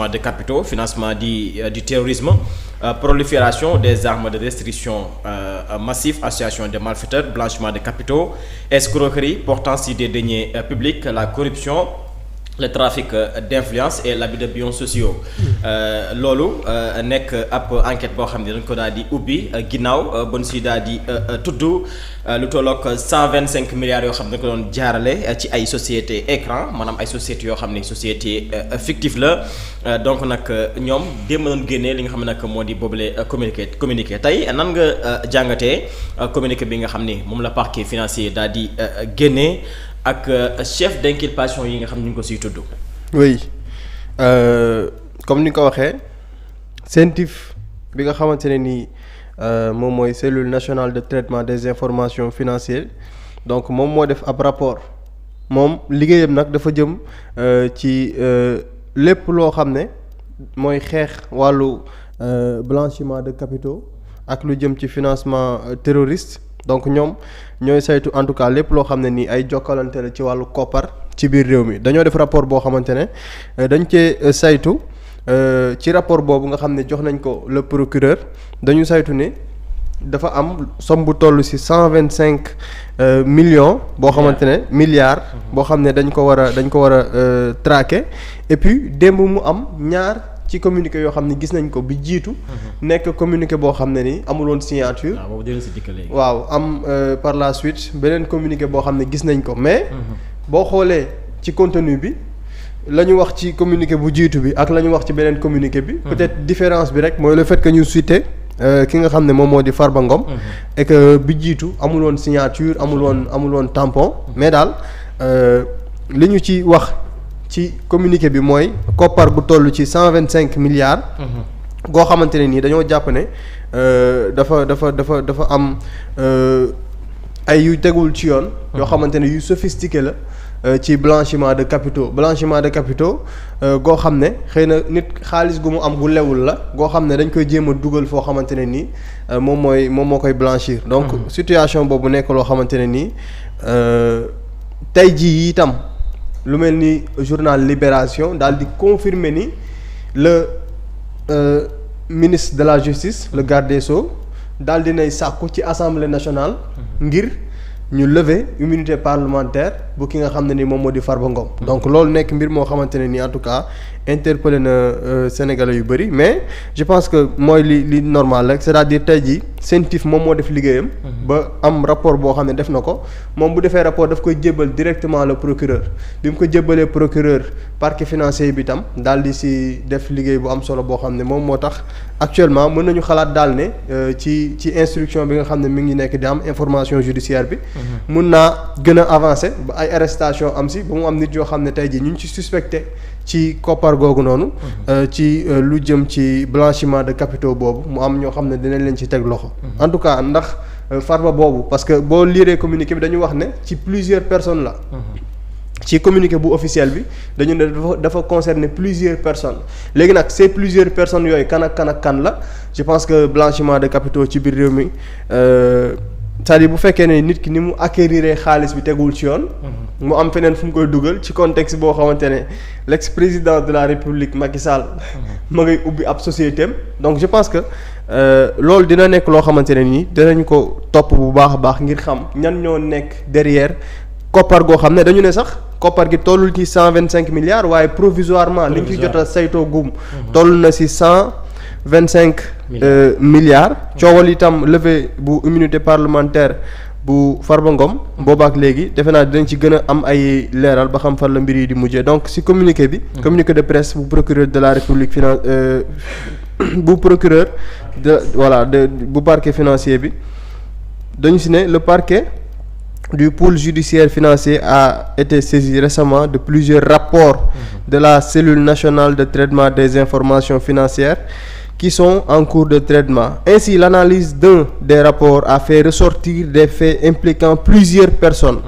de capitaux, financement du terrorisme, prolifération des armes de destruction massive, association de malfaiteurs, blanchiment de capitaux, escroquerie portant sur des deniers publics, la corruption, le trafic d'influence et l'abus de biens sociaux. Loolu nekk ab enquête boo xam ne dañ ko daal di ubbi ginnaaw bon si daal di tudd lu tolloog 125 milliards yoo xam ne dañ ko doon jaarale ci ay société écran maanaam ay sociétés yoo xam ne société fictive la donc nag ñoom démb doon génnee li nga xam ne nag moo di boobule communiqué tey nan nga jàngatee communiqué bi nga xam ni moom la parquet financier daal di génnee ak chef d'inculpation yi nga xam ne ñu ngi ko siy tudd. oui comme ni nga ko waxee CENTIF bi nga xamante ne nii moom mooy cellule nationale de traitement des informations financières donc moom moo def ab rapport moom liggéeyam nag dafa jëm ci lépp loo xam ne mooy xeex wàllu blanchiment de capitaux ak lu jëm ci financement terroriste. donc ñoom ñooy saytu en tout cas lépp loo xam ne nii ay jokkalante la ci wàllu koppar ci biir réew mi dañoo def rapport boo xamante ne dañ cee saytu ci rapport boobu nga xam ne jox nañ ko le procureur dañu saytu ne dafa am somme bu toll ci 125 millions boo xamante ne milliards boo xam ne dañ ko war a traquer et puis démb mu am ñaar ci communiqué yoo xam ne gis nañ ko bi jiitu nekk communiqué boo xam ne ni amul woon signature waaw am par la suite beneen communiqué boo xam ne gis nañ ko mais boo xoolee ci contenu bi la ñu wax ci communiqué bu jiitu bi ak la ñu wax ci beneen communiqué bi peut-être différence bi rek mooy le fait que ñu cité ki nga xam ne moom moo di Farba Ngom et que bi jiitu amul woon signature amul woon tampon mais daal li ñu ci wax ci communiqué bi mooy koppar gu toll ci 125 milliards. goo xamante ne nii dañoo jàpp ne dafa am ay yu tegul ci yoon. yoo xamante ne yu sophistiqué la ci blanchiment de capitaux goo xam ne xëy na nit xaalis gu mu am gu lewul la goo xam ne dañ koy jéem a dugal foo xamante ne nii moom moo koy blanchir. donc situation boobu nekk loo xamante ne nii tey jii itam. lu mel ni journal Libération daal di confirmer ni le ministre de la justice le garde des Sceaux daal di nay sàkku ci assemblée nationale ngir ñu lever immunité parlementaire bu ki nga xam ne ni moom moo di Farba Ngom donc loolu nekk mbir moo xamante ne ni en tout cas interpellé na Sénégalais yu bëri mais je pense que mooy li normal rek c'est-à-dire tey jii CENTIF moom moo def liggéeyam ba am rapport boo xam ne def na ko moom bu defee rapport daf koy jébbal directement le procureur bi mu ko jébbalee procureur parquet financier bi tam daal di si def liggéey bu am solo boo xam ne moom moo tax actuellement mën nañu xalaat daal ne ci instruction bi nga xam ne mi ngi nekk di am information judiciaire bi mun naa gën a avancer ba ay arrestation am si ba mu am nit yoo xam ne tey jii ñu ngi ci suspecté ci koppar googu noonu ci lu jëm ci blanchiment de capitaux boobu mu am ñoo xam ne dinañ leen ci teg loxo en tout cas ndax Farba boobu parce que boo liiree communiqué bi dañu wax ne ci plusieurs personnes la ci communiqué bu officiel bi dañu ne dafa concerner plusieurs personnes léegi nag ces plusieurs personnes yooyu kan ak kan la je pense que blanchiment de capitaux ci biir réew mi c'est-à-dire bu fekkee ne nit ki ni mu acquérir xaalis bi tegul ci yoon mu am feneen fu mu koy dugal ci contexte boo xamante ne l'ex-président de la République Macky Sall ma ngay ubbi ab société am donc je pense que loolu dina nekk loo xamante ne nii dinañ ko topp bu baax a baax ngir xam ñan ñoo nekk derrière koppar goo xam ne dañu ne sax koppar gi tollul ci 125 milliards waaye provisoirement liñ ci jot a saytoo gum toll na ci 125 milliards coowal itam levée bu immunité parlementaire bu Farba Ngom boobaak léegi defe naa dinañ ci gën a am ay leeral ba xam fan la mbir yi di mujjee donc ci communiqué bi communiqué de presse bu procureur de la République bu procureur bu parquet financier bi dañu ci ne le parquet du pôle judiciaire financier a été saisi récemment de plusieurs rapports de la cellule nationale de traitement des informations financières qui sont en cours de traitement. Ainsi, l'analyse d'un des rapports a fait ressortir des faits impliquant plusieurs personnes.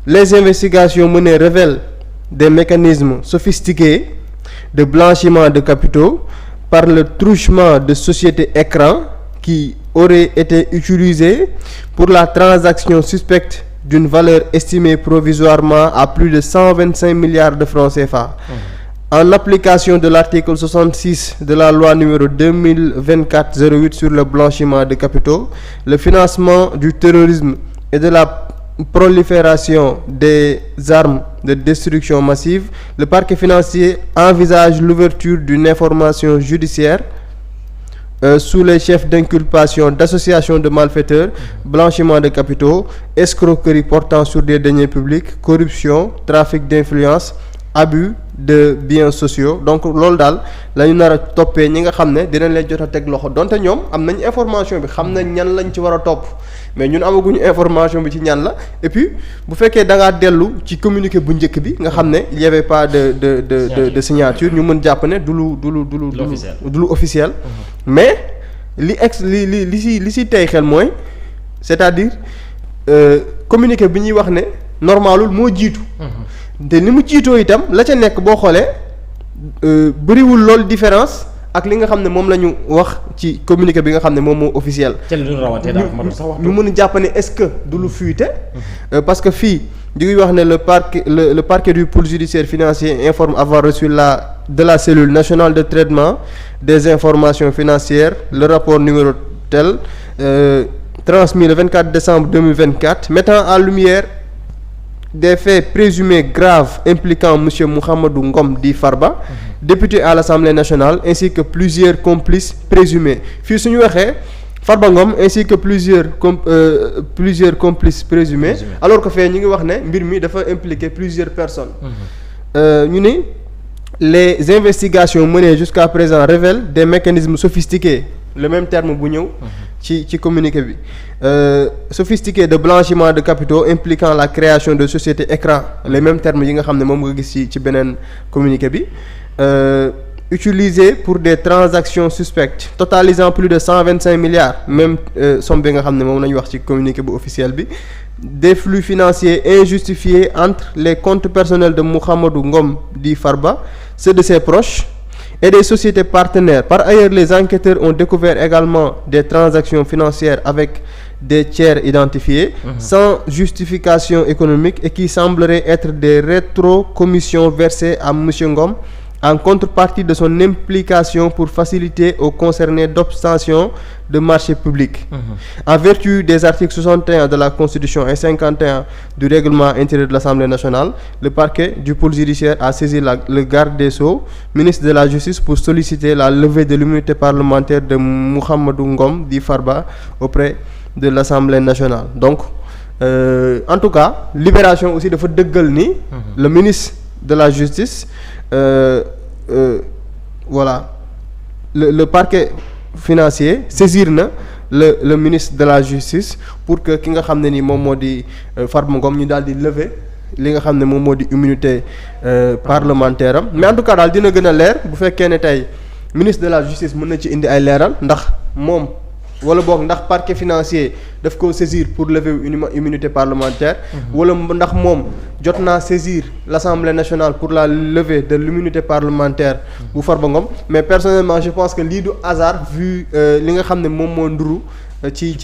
Les investigations menées révèlent des mécanismes sophistiqués de blanchiment de capitaux par le truchement de sociétés écrans qui auraient été utilisés pour la transaction suspecte d'une valeur estimée provisoirement à plus de 125 milliards de francs CFA. en application de l'article 66 de la loi numéro 2024-08 sur le blanchiment de capitaux, le financement du terrorisme et de la prolifération des armes de destruction massive, le parquet financier envisage l'ouverture d'une information judiciaire sous les chefs d'inculpation d'associations de malfaiteurs, blanchiment de capitaux, escroquerie portant sur des deniers publics, corruption, trafic d'influence, abus de biens sociaux. Donc loolu daal la ñu nar a toppee ñi nga xam ne dinañ leen jot a teg loxo donte ñoom am nañ information bi xam nañ ñan lañ ci war a topp mais ñun amaguñu information bi ci ñan la et puis bu fekkee da ngaa dellu ci communiqué bu njëkk bi nga xam ne il y avait pas de signature ñu mën jàpp ne du lu officiel mais li si tey xel mooy c'est-à-dire communiqué bi ñuy wax ne normalul moo jiitu te ni mu jiitoo itam la ca nekk boo xoolee bëriwul lool différence ak li nga xam ne moom la ñu wax ci communiqué bi nga xam ne moom moo officiel. ñu mën a jàpp ne est-ce que du lu fuité. parce que fii di ngi wax ne le parquet du pôle judiciaire financier informe avoir reçu de la cellule nationale de traitement des informations financières le rapport numéro tel transmis le 24 décembre 2024 mettant en lumière des faits présumés graves impliquant monsieur Mouhamadou Ngom dit Farba, député à l'Assemblée nationale, ainsi que plusieurs complices présumés. Fii su ñu waxee Farba Ngom ainsi que plusieurs complices présumés. Alors que fee ñu ngi wax ne mbir mi dafa impliquer plusieurs personnes. ñu ni les investigations menées jusqu'à présent révèlent des mécanismes sophistiqués. Le même terme bu ñëw ci communiqué bi sophistiqué de blanchiment de capitaux impliquant la création de sociétés écran les mêmes termes yi nga xam ne moom nga gis ci beneen communiqué bi utilisés pour des transactions suspectes totalisant plus de 125 milliards même somme bi nga xam ne moom la ñu wax ci communiqué bu officiel bi des flux financiers injustifiés entre les comptes personnels de Mouhamadou Ngom dit Farba, ceux de ses proches et des sociétés partenaires. Par ailleurs, les enquêteurs ont découvert également des transactions financières avec des tiers identifiés, sans justification économique et qui sembleraient être des rétrocommissions versées à M. Ngom en contrepartie de son implication pour faciliter aux concernés d'obtention de marchés publics. En vertu des articles 61 de la Constitution et 51 du règlement intérieur de l'Assemblée nationale, le parquet du pôle judiciaire a saisi le garde des Sceaux, ministre de la Justice, pour solliciter la levée de l'immunité parlementaire de Mouhamadou Ngom dit Farba auprès de l'Assemblée nationale. Donc, en tout cas, Libération aussi dafa dëggal ni le ministre de la Justice voilà le parquet financier saisir na le ministre de la Justice pour que ki nga xam ne ni moom moo di Farba Ngom ñu daal di lever li nga xam ne moom moo di immunité parlementaire am mais en tout cas daal dina gën a leer bu fekkee ne tey ministre de la Justice mën na ci indi ay leeral ndax moom wala boog ndax parquet financier daf ko saisir pour lever immunité parlementaire wala ndax moom jot naa saisir l'Assemblée nationale pour la levée de l'immunité parlementaire bu Farba Ngom mais personnellement je pense que lii du hasard vu li nga xam ne moom moo nduru ci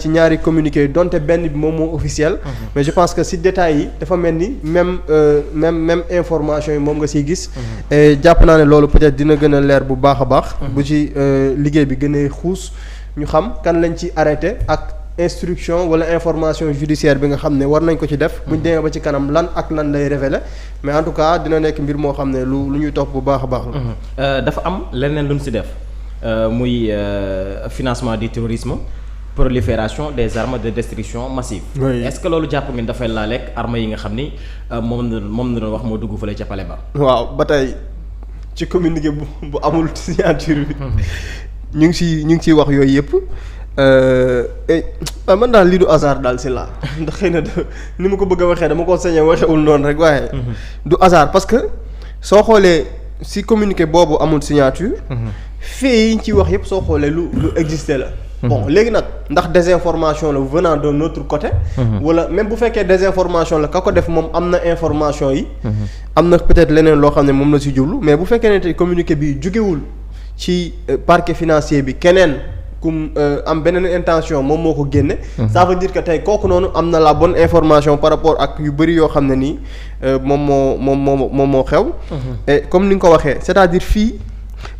ñaari communiqué yi donte benn bi moom moo officiel mais je pense que si détails yi dafa mel ni même information yi moom nga siy gis et jàpp naa ne loolu peut-être dina gën a leer bu baax a baax bu ci liggéey bi gën a xuus ñu xam kan lañ ci arrêté ak instruction wala information judiciaire bi nga xam ne war nañ ko ci def buñ demee ba ci kanam lan ak lan lay révéler mais en tout cas dina nekk mbir moo xam ne lu ñuy topp bu baax a baax la dafa am leneen lu ñu si def muy financement du terrorisme prolifération des armes de destruction massive est-ce que loolu jàpp ngeen dafay laaleeg armes yi nga xam ni moom na doon wax moo dugg fële ca palais ba waaw ba tey ci communiqué bu amul signature bi ñu ngi ciy wax yooyu yëpp man daal lii du hasard daal si laa ndax xëy na ni ma ko bëgg a waxee dama ko sañee waxewul noonu rek waaye du hasard parce que soo xoolee si communiqué boobu amul signature fii yi ñu ciy wax yëpp soo xoolee lu existé la bon léegi nag ndax désinformation la venant d'un autre côté wala même bu fekkee désinformation la ka ko def moom am na information yi am na peut-être leneen loo xam ne moom la si jublu mais bu fekkee ne tey communiqué bi jugewul ci parquet financier bi keneen am beneen intention moom moo ko génne. ça veut dire que tey kooku noonu am na la bonne information par rapport ak yu bëri yoo xam ne nii moom moo xew. et comme ni nga ko waxee c'est-à-dire fii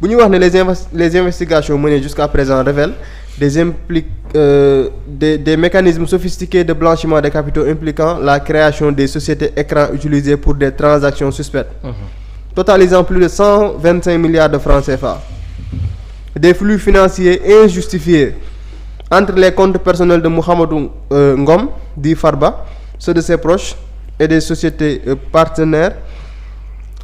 bu ñuy wax ne les investigations menées jusqu'à présent révèlent des mécanismes sophistiqués de blanchiment de capitaux impliquant la création des sociétés écrans utilisées pour des transactions suspectes. Totalisant plus de 125 milliards de francs CFA. Des flux financiers injustifiés entre les comptes personnels de Mouhamadou Ngom, dit Farba, ceux de ses proches et des sociétés partenaires.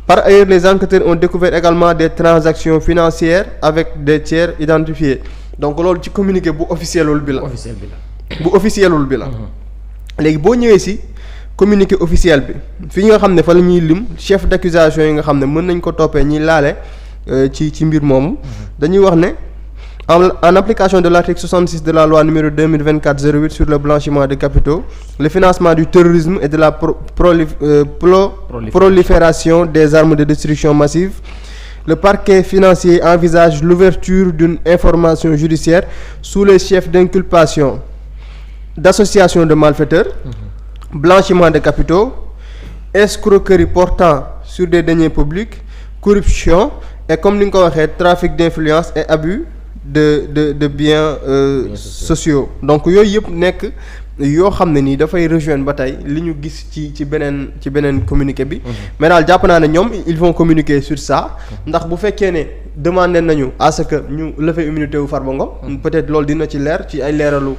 Par ailleurs, les enquêteurs ont découvert également des transactions financières avec des tiers identifiés. Donc loolu ci communiqué bu officielul bi la. bu officielul bi la. léegi boo ñëwee ci communiqué officiel bi fi nga xam ne fa la ñuy lim chef d'accusation yi nga xam ne mën nañ ko toppee ñi laale ci mbir moomu. dañuy wax ne en application de l'article 66 de la loi numéro 2024-08 sur le blanchiment de capitaux, le financement du terrorisme et de la prolifération des armes de destruction massive. Le parquet financier envisage l'ouverture d'une information judiciaire sous les chefs d'inculpation d'association de malfaiteurs, blanchiment de capitaux, escroquerie portant sur des deniers publics, corruption et comme ni nga ko waxee trafic d'influence et abus de biens sociaux. Donc yooyu yëpp nekk yoo xam ne nii dafay rejoindre ba tey li ñu gis ci beneen communiqué bi. mais daal jàpp naa ne ñoom ils vont communiquer sur ça. ndax bu fekkee ne demandé nañu à ce que ñu lever immunité wu Farba Ngom. peut-être loolu dina ci leer ci ay leeralu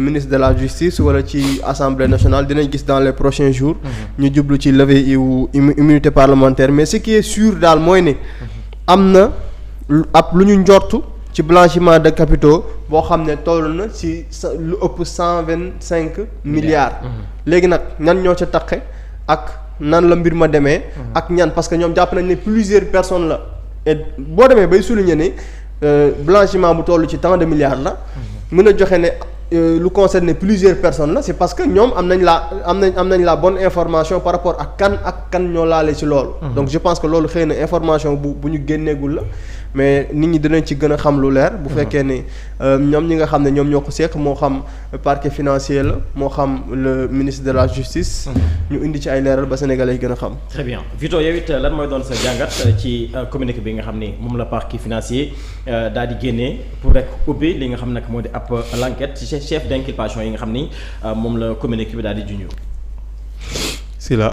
ministre de la justice wala ci assemblée nationale dinañ gis dans les prochains jours. ñu jublu ci lever immunité parlementaire mais ce qui est sûr daal mooy ne am na ab lu ñu njortu ci blanchiment de capitaux boo xam ne toll na ci lu ëpp 125 milliards. léegi nag ñan ñoo ca taqe ak nan la mbir ma demee. ak ñan parce que ñoom jàpp nañ ne plusieurs personnes la et boo demee bay souligner ne blanchiment bu toll ci tant de milliards la. mën a joxe ne lu concerne plusieurs personnes la c'est parce que ñoom am nañ la bonne information par rapport ak kan ñoo laale ci loolu. donc je pense que loolu xëy na information bu ñu génneegul la. mais nit ñi dinañ ci gën a xam lu leer. bu fekkee ne ñoom ñi nga xam ne ñoom ñoo ko seq moo xam parquet financier la moo xam le ministre de la justice. ñu indi ci ay leeral ba sénégalais yi gën a xam. très bien Vito yow it lan mooy doon sa jàngat ci communiqué bi nga xam ni moom la parquet financier daal di génnee pour rek ubbi li nga xam nag moo di ab l'enquête ci chef d'inculpation yi nga xam ni moom la communiqué bi daal di junj. si la